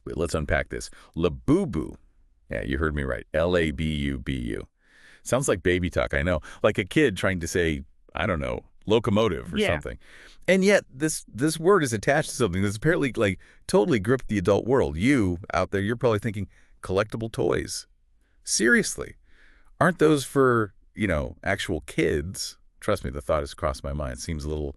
Wait, let's unpack this. Labubu. Yeah, you heard me right. Labubu. Sounds like baby talk, I know. Like a kid trying to say, I don't know, locomotive or Yeah. something. And yet this word is attached to something that's apparently like totally gripped the adult world. You out there, you're probably thinking collectible toys. Seriously. Aren't those for, actual kids? Trust me, the thought has crossed my mind. Seems a little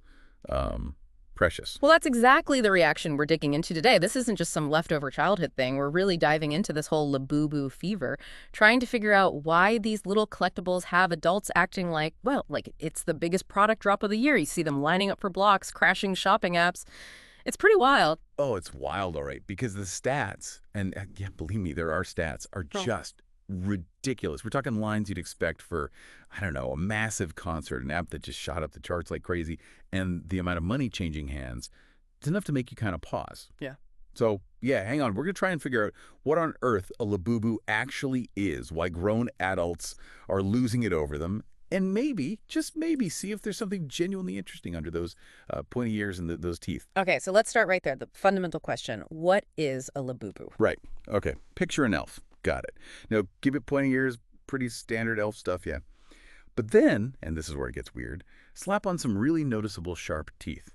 precious. Well, that's exactly the reaction we're digging into today. This isn't just some leftover childhood thing. We're really diving into this whole Labubu fever, trying to figure out why these little collectibles have adults acting like, well, like it's the biggest product drop of the year. You see them lining up for blocks, crashing shopping apps. It's pretty wild. Oh, it's wild, all right, because the stats, and yeah, believe me, there are stats, are just ridiculous. We're talking lines you'd expect for, I don't know, a massive concert, an app that just shot up the charts like crazy, and the amount of money changing hands, it's enough to make you kind of pause. Yeah. So, yeah, hang on. We're going to try and figure out what on earth a Labubu actually is, why grown adults are losing it over them, and maybe, just maybe, see if there's something genuinely interesting under those pointy ears and those teeth. Okay, so let's start right there. The fundamental question, what is a Labubu? Right. Okay. Picture an elf. Got it. Now, give it pointy ears, pretty standard elf stuff, yeah. But then, and this is where it gets weird, slap on some really noticeable sharp teeth.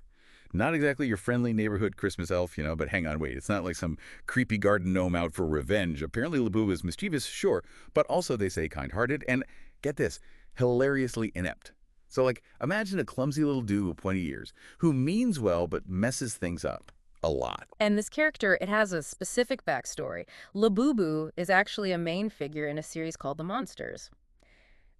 Not exactly your friendly neighborhood Christmas elf, but hang on, wait. It's not like some creepy garden gnome out for revenge. Apparently, Labubu is mischievous, sure, but also, they say, kind-hearted, and, get this, hilariously inept. So, like, imagine a clumsy little dude with pointy ears who means well but messes things up a lot. And this character, it has a specific backstory. Labubu is actually a main figure in a series called The Monsters.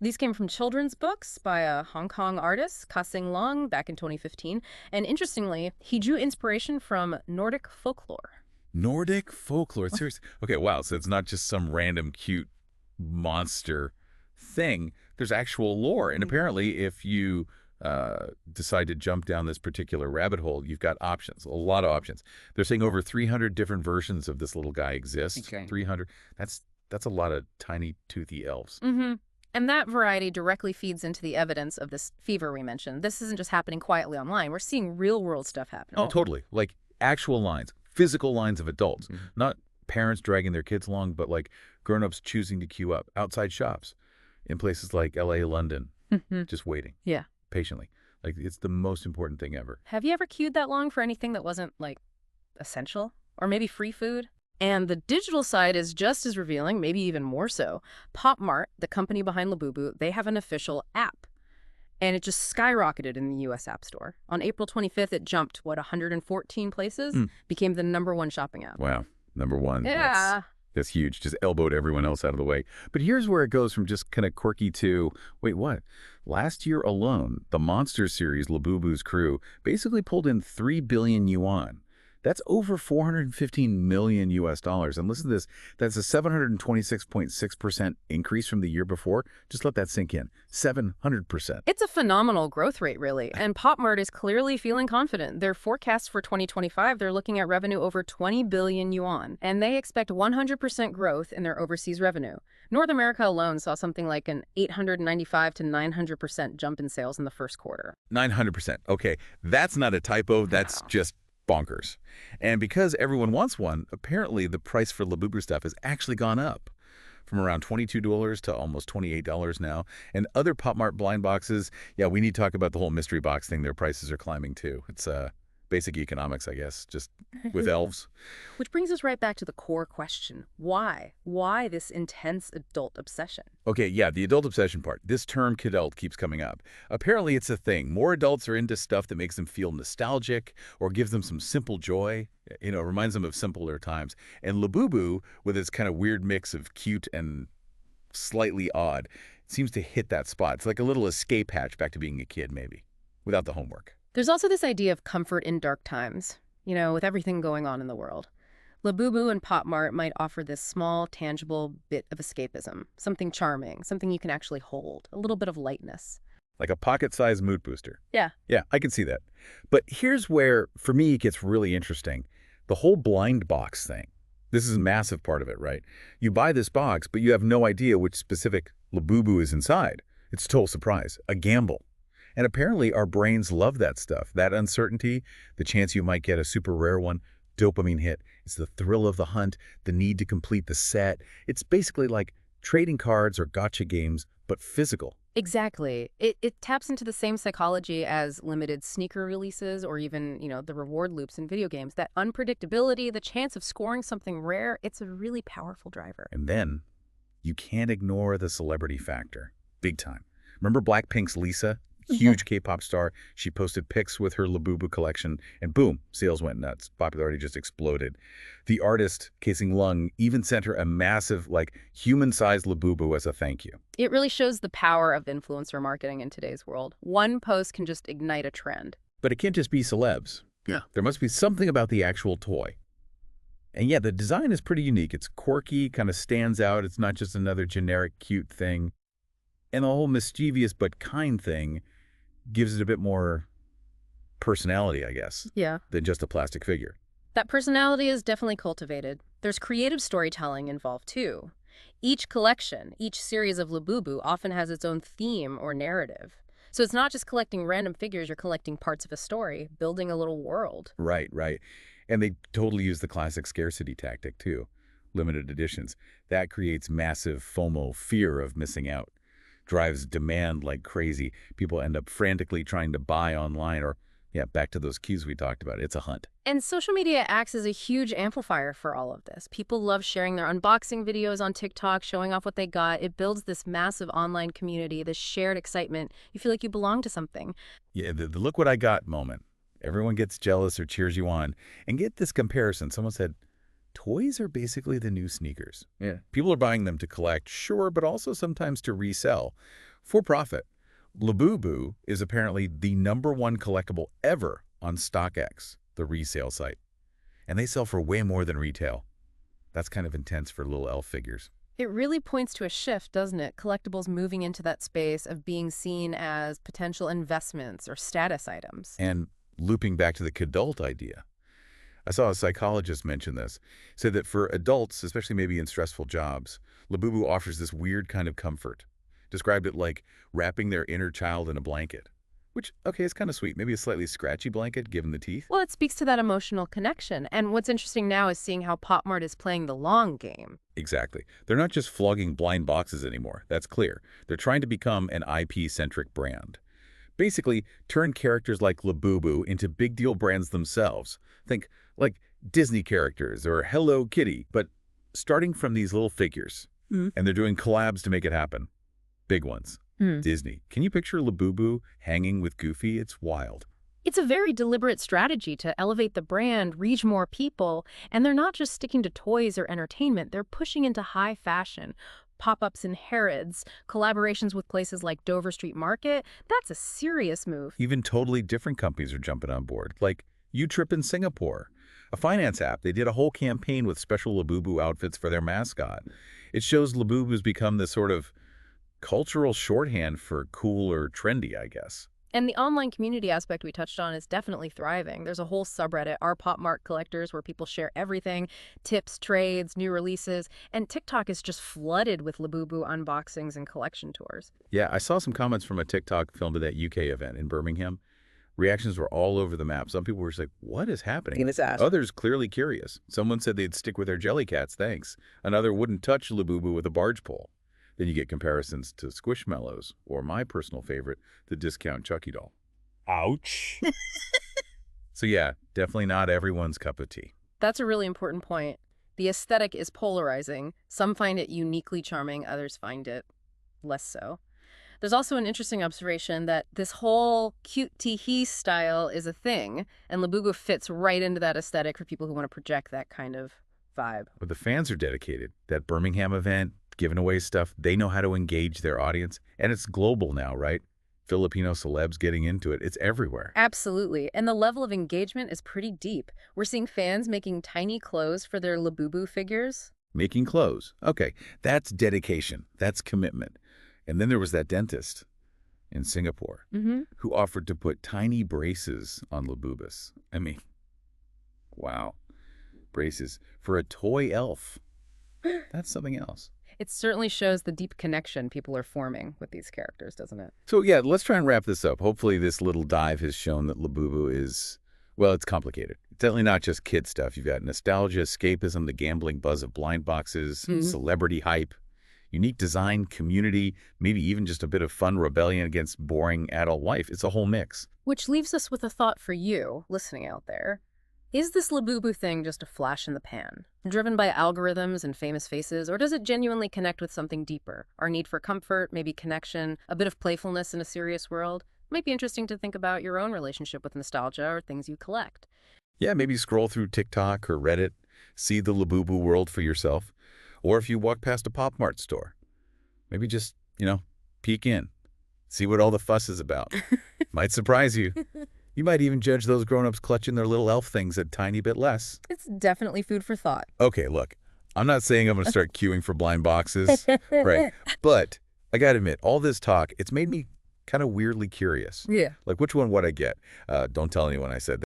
These came from children's books by a Hong Kong artist, Kasing back in 2015. And interestingly, he drew inspiration from Nordic folklore. Nordic folklore, seriously. Okay, wow, so it's not just some random cute monster thing. There's actual lore. And apparently, if you decide to jump down this particular rabbit hole, you've got options, a lot of options. They're saying over 300 different versions of this little guy exist. Okay. 300. That's a lot of tiny, toothy elves. And that variety directly feeds into the evidence of this fever we mentioned. This isn't just happening quietly online. We're seeing real-world stuff happening. Oh, totally. Like actual lines, physical lines of adults. Not parents dragging their kids along, but like grown-ups choosing to queue up outside shops in places like L.A., London, just waiting. Yeah. Patiently. Like, it's the most important thing ever. Have you ever queued that long for anything that wasn't, like, essential? Or maybe free food? And the digital side is just as revealing, maybe even more so. Mart, the company behind Labubu, they have an official app. And it just skyrocketed in the U.S. App Store. On April 25th, it jumped, 114 places? Became the #1 shopping app. Wow. #1. Yeah. That's huge. Just elbowed everyone else out of the way. But here's where it goes from just kind of quirky to, wait, what? Last year alone, the Monster series, Labubu's Crew, basically pulled in 3 billion yuan. That's over 415 million US dollars. And listen to this, that's a 726.6% increase from the year before. Just let that sink in. 700%. It's a phenomenal growth rate, really. And Mart is clearly feeling confident. Their forecasts for 2025, they're looking at revenue over 20 billion yuan. And they expect 100% growth in their overseas revenue. North America alone saw something like an 895 to 900% jump in sales in the first quarter. 900%. Okay, that's not a typo. That's just bonkers. And because everyone wants one, apparently the price for Labubu stuff has actually gone up from around $22 to almost $28 now. And other Mart blind boxes, yeah, we need to talk about the whole mystery box thing. Their prices are climbing too. It's basic economics, I guess, just with elves. Which brings us right back to the core question. Why? Why this intense adult obsession? Okay, yeah, the adult obsession part. This term kidult keeps coming up. Apparently it's a thing. More adults are into stuff that makes them feel nostalgic or gives them some simple joy. Reminds them of simpler times. And Labubu, with its kind of weird mix of cute and slightly odd, seems to hit that spot. It's like a little escape hatch back to being a kid, maybe, without the homework. There's also this idea of comfort in dark times, with everything going on in the world. Labubu and Mart might offer this small, tangible bit of escapism, something charming, something you can actually hold, a little bit of lightness. Like a pocket-sized mood booster. Yeah. Yeah, I can see that. But here's where, for me, it gets really interesting. The whole blind box thing. This is a massive part of it, right? You buy this box, but you have no idea which specific Labubu is inside. It's a total surprise, a gamble. And apparently our brains love that stuff, that uncertainty, the chance you might get a super rare one, dopamine hit. It's the thrill of the hunt, the need to complete the set. It's basically like trading cards or gotcha games, but physical. Exactly. It taps into the same psychology as limited sneaker releases or even, the reward loops in video games. That unpredictability, the chance of scoring something rare, it's a really powerful driver. And then you can't ignore the celebrity factor. Big time. Remember BLACKPINK's Lisa? Huge K-pop star. She posted pics with her Labubu collection, and boom, sales went nuts. Popularity just exploded. The artist, Kasing even sent her a massive, human-sized Labubu as a thank you. It really shows the power of influencer marketing in today's world. One post can just ignite a trend. But it can't just be celebs. Yeah. There must be something about the actual toy. And yeah, the design is pretty unique. It's quirky, kind of stands out. It's not just another generic cute thing. And the whole mischievous but kind thing gives it a bit more personality, I guess, Yeah. than just a plastic figure. That personality is definitely cultivated. There's creative storytelling involved too. Each collection, each series of Labubu often has its own theme or narrative. So it's not just collecting random figures, you're collecting parts of a story, building a little world. Right, right. And they totally use the classic scarcity tactic too. Limited editions. That creates massive FOMO, fear of missing out. Drives demand like crazy. People end up frantically trying to buy online or, yeah, back to those cues we talked about. It's a hunt. And social media acts as a huge amplifier for all of this. People love sharing their unboxing videos on TikTok, showing off what they got. It builds this massive online community, this shared excitement. You feel like you belong to something. Yeah, the look what I got moment. Everyone gets jealous or cheers you on. And get this comparison. Someone said, toys are basically the new sneakers. Yeah. People are buying them to collect, sure, but also sometimes to resell for profit. Labubu is apparently the #1 collectible ever on StockX, the resale site. And they sell for way more than retail. That's kind of intense for little elf figures. It really points to a shift, doesn't it? Collectibles moving into that space of being seen as potential investments or status items. And looping back to the Kidult idea. I saw a psychologist mention this, said that for adults, especially maybe in stressful jobs, Labubu offers this weird kind of comfort. Described it like wrapping their inner child in a blanket. Which, okay, it's kind of sweet. Maybe a slightly scratchy blanket, given the teeth. Well, it speaks to that emotional connection. And what's interesting now is seeing how Pop Mart is playing the long game. Exactly. They're not just flogging blind boxes anymore. That's clear. They're trying to become an IP-centric brand. Basically, turn characters like Labubu into big-deal brands themselves. Think like Disney characters or Hello Kitty, but starting from these little figures. And they're doing collabs to make it happen. Big ones. Disney. Can you picture Labubu hanging with Goofy? It's wild. It's a very deliberate strategy to elevate the brand, reach more people, and they're not just sticking to toys or entertainment. They're pushing into high fashion. Pop-ups in Harrods, collaborations with places like Dover Street Market. That's a serious move. Even totally different companies are jumping on board, like U-Trip in Singapore. A finance app, they did a whole campaign with special Labubu outfits for their mascot. It shows Labubu's become this sort of cultural shorthand for cool or trendy, I guess. And the online community aspect we touched on is definitely thriving. There's a whole subreddit, Our Pop Mart Collectors, where people share everything, tips, trades, new releases, and TikTok is just flooded with Labubu unboxings and collection tours. Yeah, I saw some comments from a TikTok filmed at that UK event in Birmingham. Reactions were all over the map. Some people were just like, what is happening? Others clearly curious. Someone said they'd stick with their jelly cats, thanks. Another wouldn't touch Labubu with a barge pole. Then you get comparisons to Squishmallows, or my personal favorite, the discount Chucky doll. Ouch. So yeah, definitely not everyone's cup of tea. That's a really important point. The aesthetic is polarizing. Some find it uniquely charming, others find it less so. There's also an interesting observation that this whole cute tee-hee style is a thing, and Labubu fits right into that aesthetic for people who want to project that kind of vibe. But the fans are dedicated. That Birmingham event, giving away stuff, they know how to engage their audience. And it's global now, right? Filipino celebs getting into it. It's everywhere. Absolutely. And the level of engagement is pretty deep. We're seeing fans making tiny clothes for their Labubu figures. Making clothes. Okay, that's dedication. That's commitment. And then there was that dentist in Singapore who offered to put tiny braces on Labubus. I mean, wow. Braces for a toy elf. That's something else. It certainly shows the deep connection people are forming with these characters, doesn't it? So yeah, let's try and wrap this up. Hopefully this little dive has shown that Labubu is, well, it's complicated. Definitely not just kid stuff. You've got nostalgia, escapism, the gambling buzz of blind boxes, celebrity hype, unique design, community, maybe even just a bit of fun rebellion against boring adult life. It's a whole mix. Which leaves us with a thought for you, listening out there. Is this Labubu thing just a flash in the pan, driven by algorithms and famous faces, or does it genuinely connect with something deeper? Our need for comfort, maybe connection, a bit of playfulness in a serious world? Might be interesting to think about your own relationship with nostalgia or things you collect. Yeah, maybe scroll through TikTok or Reddit, see the Labubu world for yourself. Or if you walk past a Pop Mart store, maybe just, peek in, see what all the fuss is about. Might surprise you. You might even judge those grown-ups clutching their little elf things a tiny bit less. It's definitely food for thought. Okay, look, I'm not saying I'm going to start queuing for blind boxes, right? But I got to admit, all this talk, it's made me kind of weirdly curious. Yeah. Like, which one would I get? Don't tell anyone I said that.